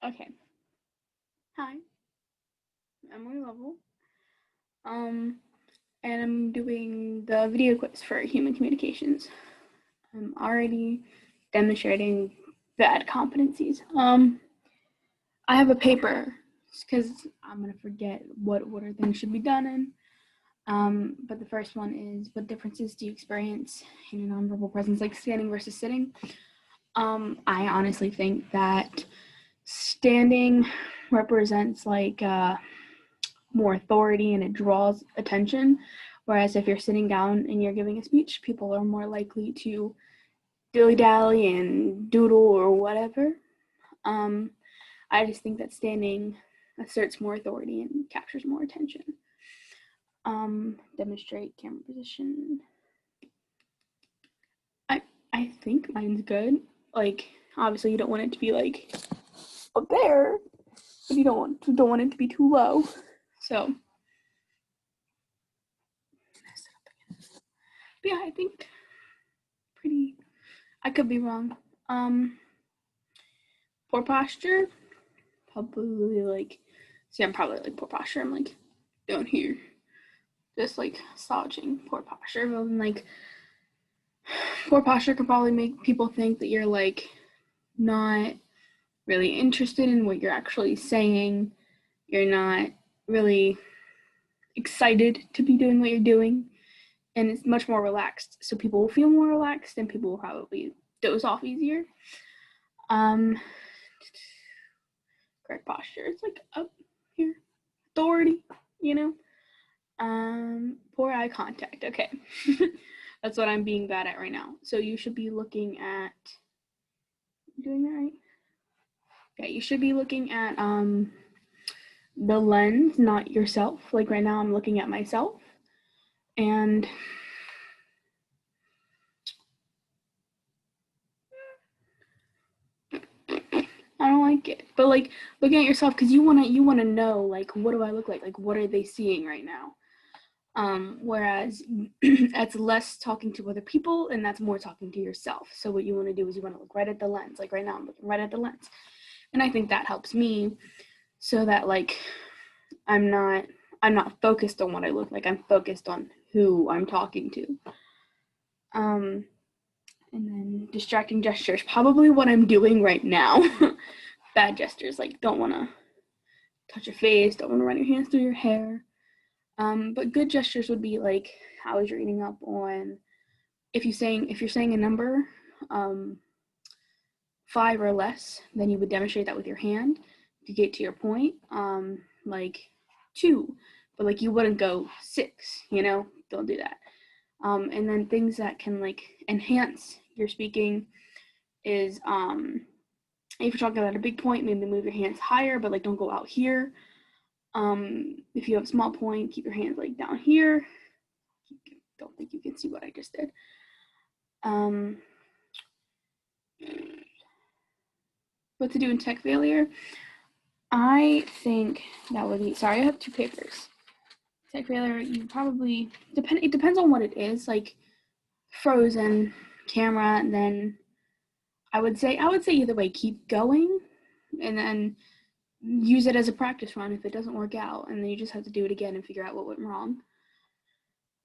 Okay. Hi, I'm Emily Lovell. Um, and I'm doing the video quiz for human communications. I'm already demonstrating bad competencies. I have a paper because I'm gonna forget what order things should be done in. But the first one is what differences do you experience in a nonverbal presence, like standing versus sitting? I honestly think that standing represents more authority and it draws attention. Whereas if you're sitting down and you're giving a speech, people are more likely to dilly dally and doodle or whatever. Um, I just think that standing asserts more authority and captures more attention. Demonstrate camera position. I I think mine's good. Like obviously you don't want it to be like up there, but you don't want it to be too low. So but yeah, I think pretty. I could be wrong. Um, Poor posture, probably like. See, I'm probably like poor posture. I'm like down here, just like slouching. Poor posture, but like poor posture could probably make people think that you're like not really interested in what you're actually saying. You're not really excited to be doing what you're doing, and it's much more relaxed. So people will feel more relaxed, and people will probably doze off easier. Um, Correct posture. It's like up here, authority, you know. Poor eye contact. Okay, that's what I'm being bad at right now. So you should be looking at doing that right. Yeah, you should be looking at the lens, not yourself. Like right now, I'm looking at myself, and I don't like it. But like looking at yourself because you wanna know like what do I look like? Like what are they seeing right now? Whereas that's less talking to other people and that's more talking to yourself. So what you want to do is you want to look right at the lens. Like right now, I'm looking right at the lens, and I think that helps me so that like I'm not I'm not focused on what I look like. I'm focused on who I'm talking to. Um, and then distracting gestures, probably what I'm doing right now. Bad gestures, like don't want to touch your face, don't want to run your hands through your hair. But good gestures would be like how is your eating up on if you're saying a number, um, five or less, then you would demonstrate that with your hand to get to your point. Like two, but like you wouldn't go six. Don't do that. And then things that can like enhance your speaking is if you're talking about a big point, maybe move your hands higher, but like don't go out here. If you have a small point, keep your hands like down here. Don't think you can see what I just did. Um, what to do in tech failure? I think that would be. Sorry, I have two papers. Tech failure. You probably depend. It depends on what it is. Like frozen camera. And then I would say either way, keep going, and then use it as a practice run if it doesn't work out, and then you just have to do it again and figure out what went wrong.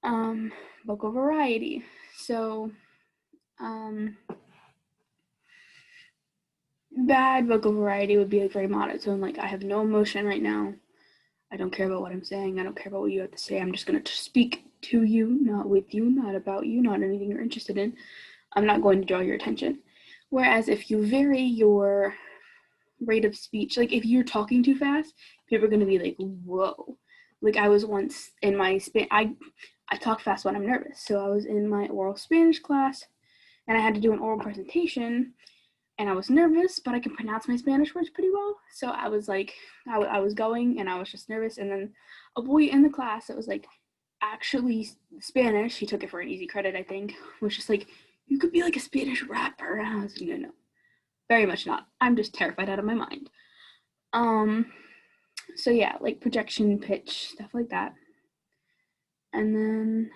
Um, Vocal variety. So, bad vocal variety would be like very monotone. Like I have no emotion right now. I don't care about what I'm saying. I don't care about what you have to say. I'm just going to speak to you, not with you, not about you, not anything you're interested in. I'm not going to draw your attention. Whereas if you vary your rate of speech, like if you're talking too fast, people are going to be like, whoa. Like I was once in my I talk fast when I'm nervous. So I was in my oral Spanish class and I had to do an oral presentation and I was nervous, but I can pronounce my Spanish words pretty well. So I was like, I was going and I was just nervous. And then a boy in the class that was like actually Spanish, he took it for an easy credit, I think, was just like, you could be like a Spanish rapper. And I was like, no, no, very much not. I'm just terrified out of my mind. Um, so yeah, like projection, pitch, stuff like that. And then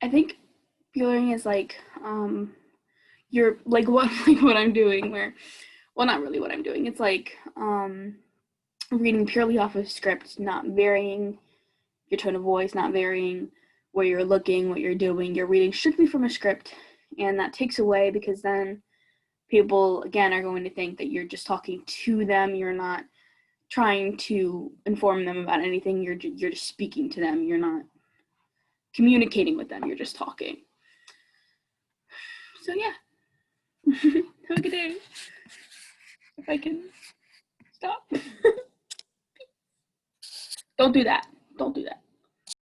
I think Bullering is like you're like what like what I'm doing where well not really what I'm doing. It's like reading purely off of script, not varying your tone of voice, not varying where you're looking, what you're doing. You're reading strictly from a script, and that takes away because then people again are going to think that you're just talking to them. You're not trying to inform them about anything. You're just speaking to them. You're not communicating with them. You're just talking. So yeah. Have a good day. If I can stop. Don't do that. Don't do that.